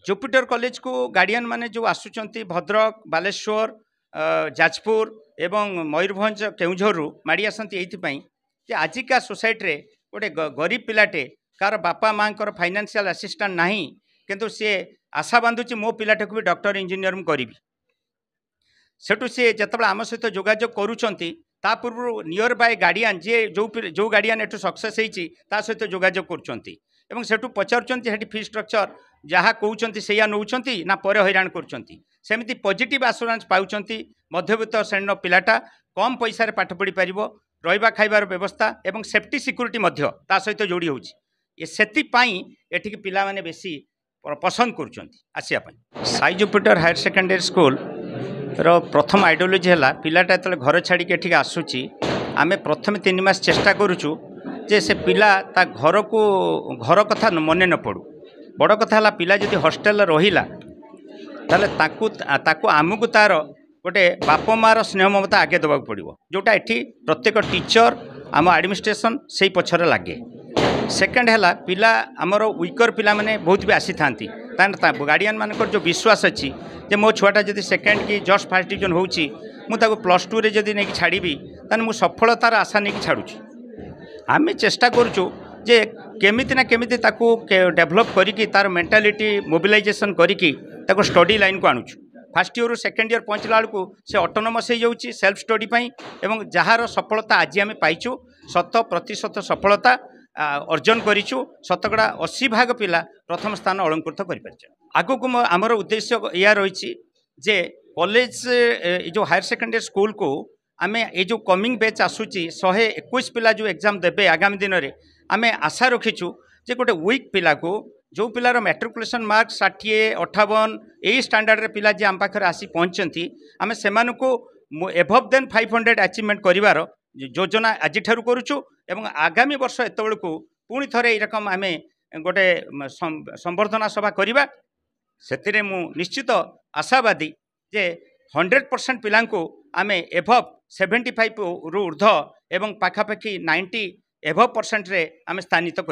Jupiter college को guardian माने जो आसुचंती भद्रक बालेश्वर जाजपुर एवं मयूरभंज केउझर माड़ी आसती ये कि आजिका सोसाइटी रे गोटे गरीब पिलाटे कार बापा माँ फाइनेंशियल असिस्टेंट नहीं किंतु सी आशा बांधुची मो पिलाटे को भी डॉक्टर इंजीनियर करी सेठू सी जिते आम सहित जोगाजोग करुँच पूर्व नियर बाय गार्डियन जी जो गार्डियन एठू सक्सेस होती सहित जोगाजोग करुँच सेठू पचारुँच फी स्ट्रक्चर जहाँ कहते से नौ ना पर हैरान करमती पॉजिटिव आश्योरेंस पाँच मध्यवित्त श्रेणी पिलाटा कम पैसा पाठ पढ़ी पार रहा खाइबार व्यवस्था एवं सेफ्टी सिक्योरिटी सहित जोड़ी होती पिला माने बेसी पसंद कर Sai Jupiter higher secondary school रो प्रथम आइडियोलोजी है पिलाटा जो घर छाड़ी आसूची आमे प्रथम 3 मास चेष्टा करुचु जे से पिला ता घर को घर कथा मन न पड़ू बड़ कथा है पिला जदि हॉस्टेल रहिला ताले ताकू आमको तार गोटे बाप मार स्नेह ममता आगे देवाक पड़ो जोटा एठी प्रत्येक टीचर आम एडमिनिस्ट्रेशन से पछरे लगे सेकेंड है पिला आमर विकर पिला माने बहुत भी आसी था गार्डियन मान जो विश्वास अच्छी जे मो छुआटा जदि सेकेंड कि जस्ट फर्स्ट डिविजन होची मुझे प्लस 2 रे जदि नहीं छाड़ी ताने मु सफलतार आशा नहीं छाड़ुची आम चेष्टा करुचु जे केमिति ना केमिति ताकू डेभलप करिकी तार मेंटालिटी मोबिलाइजेशन करिकी ताकू स्टडी लाइन को आणुचु फर्स्ट इयर सेकेंड इयर पहुँचला बेलू से ऑटोनोमस हो जाऊँगी सेल्फ स्टडी एवं जार सफलता आज आम पाइचु 100% सफलता अर्जन करूँ शतकड़ा 80% पिला प्रथम स्थान अलंकृत कर आमर उद्देश्य या रही जे कॉलेज जो हायर सेकेंडरी स्कूल को आम ये जो कमिंग बैच आसूची 121 पिला जो एग्जाम देबे आगामी दिन में आम आशा रखीचु जे गोटे वीक पिला को जो पिलार मैट्रिकुलेशन मार्क 60-58 यही स्टैंडर्ड रे पिला जे आम पाखे आसी पहुँचती आम से एभव देन 500 अचीवमेंट करिवार योजना आज करुचु एवं आगामी वर्ष एतबेलू पुणी थे रकम आम गोटे संवर्धना सभा करवा से निश्चित आशावादी जे 100% पिला आम एभव 75 रु ऊर्ध एवं पाखापाखि 90 एभव % रे आम स्थानित कर।